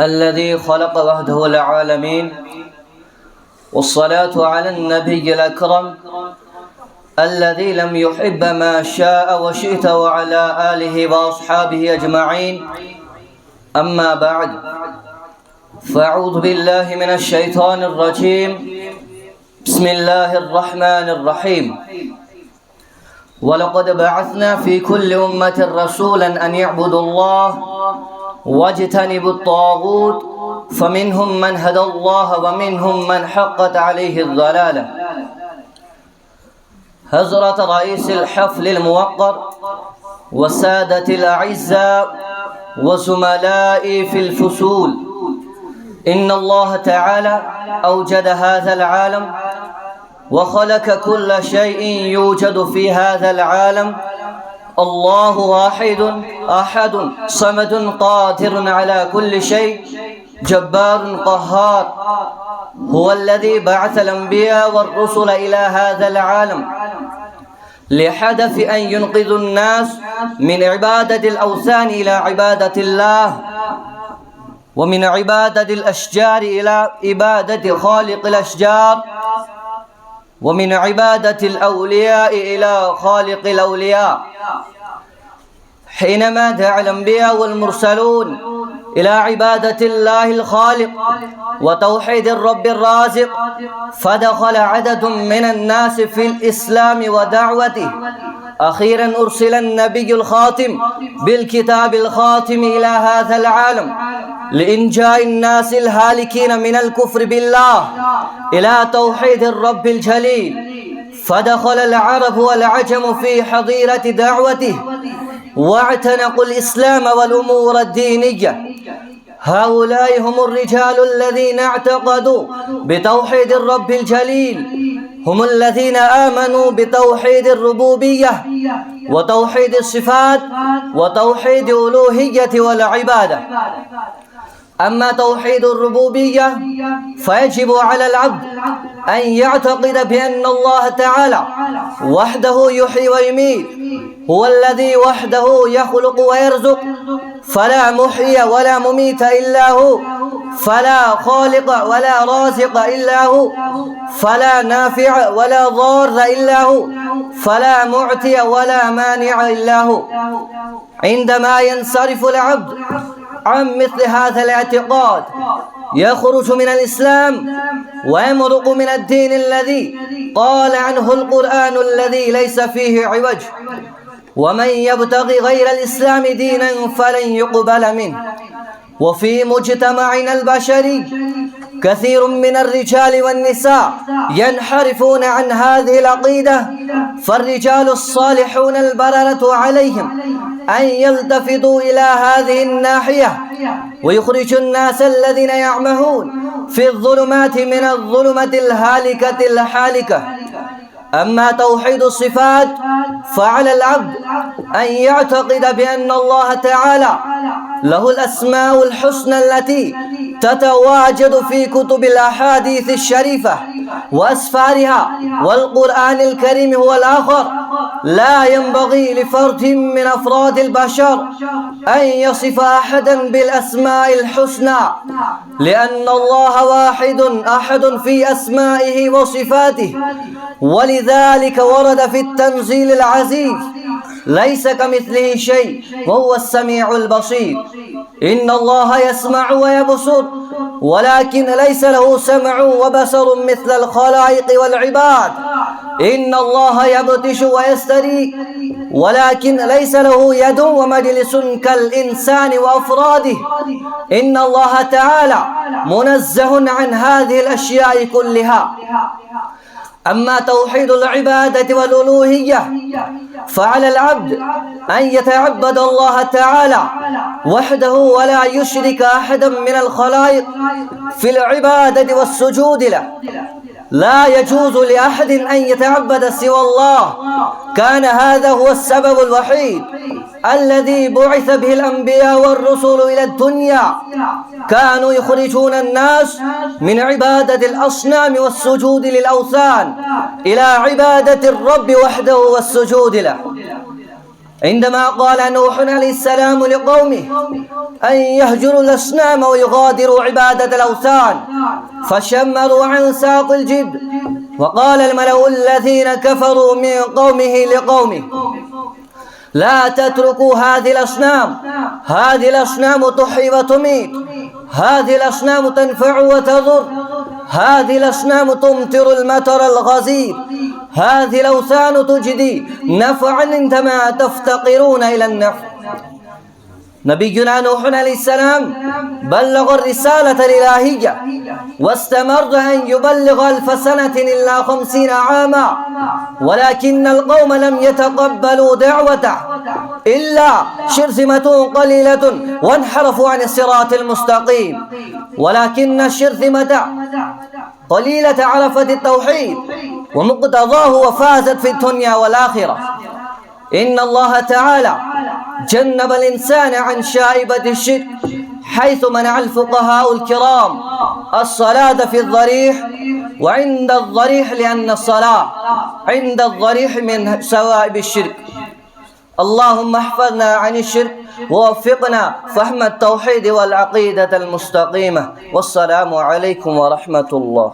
الذي خلق وحده العالمين، والصلاة على النبي الأكرم الذي لم يحب ما شاء وشئت وعلى آله وأصحابه أجمعين. أما بعد، فأعوذ بالله من الشيطان الرجيم. بسم الله الرحمن الرحيم. ولقد بعثنا في كل أمة رسولا أن يعبدوا الله واجتنبوا الطاغوت فمنهم من هدى الله ومنهم من حقت عليه الضلالة. حضرة رئيس الحفل الموقر وسادة الأعزاء وزملائي في الفصول، إن الله تعالى أوجد هذا العالم وخلق كل شيء يوجد في هذا العالم. الله واحد أحد صمد قادر على كل شيء جبار قهار. هو الذي بعث الأنبياء والرسل إلى هذا العالم لحدث أن ينقذوا الناس من عبادة الأوثان إلى عبادة الله، ومن عبادة الأشجار إلى عبادة خالق الأشجار، ومن عبادة الأولياء إلى خالق الأولياء. حينما دعا الأنبياء والمرسلون إلى عبادة الله الخالق وتوحيد الرب الرازق، فدخل عدد من الناس في الإسلام ودعوته. أخيرا أرسل النبي الخاتم بالكتاب الخاتم إلى هذا العالم لإنجاء الناس الهالكين من الكفر بالله إلى توحيد الرب الجليل. فدخل العرب والعجم في حظيرة دعوته واعتنقوا الإسلام والأمور الدينية. هؤلاء هم الرجال الذين اعتقدوا بتوحيد الرب الجليل، هم الذين آمنوا بتوحيد الربوبية وتوحيد الصفات وتوحيد الألوهية والعبادة. أما توحيد الربوبية فيجب على العبد أن يعتقد بأن الله تعالى وحده يحيي ويميت، هو الذي وحده يخلق ويرزق، فلا محيي ولا مميت إلا هو، فلا خالق ولا رازق إلا هو، فلا نافع ولا ضار إلا هو، فلا معطي ولا مانع إلا هو. عندما ينصرف العبد عن مثل هذا الاعتقاد يخرج من الإسلام ويمرق من الدين الذي قال عنه القرآن الذي ليس فيه عوج. ومن يبتغي غير الإسلام دينا فلن يقبل منه. وفي مجتمعنا البشري كثير من الرجال والنساء ينحرفون عن هذه العقيدة، فالرجال الصالحون البررة عليهم أن يلتفتوا إلى هذه الناحية ويخرجوا الناس الذين يعمهون في الظلمات من الظلمة الهالكة الحالكة. أما توحيد الصفات فعلى العبد أن يعتقد بأن الله تعالى له الأسماء الحسنى التي تتواجد في كتب الأحاديث الشريفة وأسفارها، والقرآن الكريم هو الآخر. لا ينبغي لفرد من أفراد البشر أن يصف أحدا بالأسماء الحسنى، لأن الله واحد أحد في أسمائه وصفاته. ولذلك ورد في التنزيل العزيز: ليس كمثله شيء وهو السميع البصير. إن الله يسمع ويبصر، ولكن ليس له سمع وبصر مثل الخلائق والعباد. إن الله يبطش ويستري، ولكن ليس له يد ومجلس كالإنسان وأفراده. إن الله تعالى منزه عن هذه الأشياء كلها. أما توحيد العبادة والألوهية فعلى العبد أن يتعبد الله تعالى وحده ولا يشرك أحدا من الخلائق في العبادة والسجود له. لا يجوز لأحد أن يتعبد سوى الله. كان هذا هو السبب الوحيد الذي بعث به الأنبياء والرسل إلى الدنيا. كانوا يخرجون الناس من عبادة الأصنام والسجود للأوثان إلى عبادة الرب وحده والسجود له. عندما قال نوح عليه السلام لقومه أن يهجروا الأصنام ويغادروا عبادة الأوثان فشمروا عن ساق الجد. وقال الملأ الذين كفروا من قومه لقومه لا تتركوا هذه الأصنام، هذه الأصنام تحيي وتميت، هذه الأصنام تنفع وتضر، هذه الأصنام تمطر المطر الغزير، هذه الأوثان تجدي نفعا عندما تفتقرون إلى النفع. نبينا نوح عليه السلام بلغ الرسالة الإلهية واستمر أن يبلغ 1000 سنة إلا 50 عاما، ولكن القوم لم يتقبلوا دعوته إلا شرذمة قليلة وانحرفوا عن الصراط المستقيم. ولكن الشرذمة قليلة عرفت التوحيد ومقتضاه وفازت في الدنيا والآخرة. إن الله تعالى جنب الإنسان عن شائبة الشرك، حيث منع الفقهاء الكرام الصلاة في الضريح وعند الضريح، لأن الصلاة عند الضريح من سوائب الشرك. اللهم احفظنا عن الشرك ووفقنا فهم التوحيد والعقيدة المستقيمة. والسلام عليكم ورحمة الله.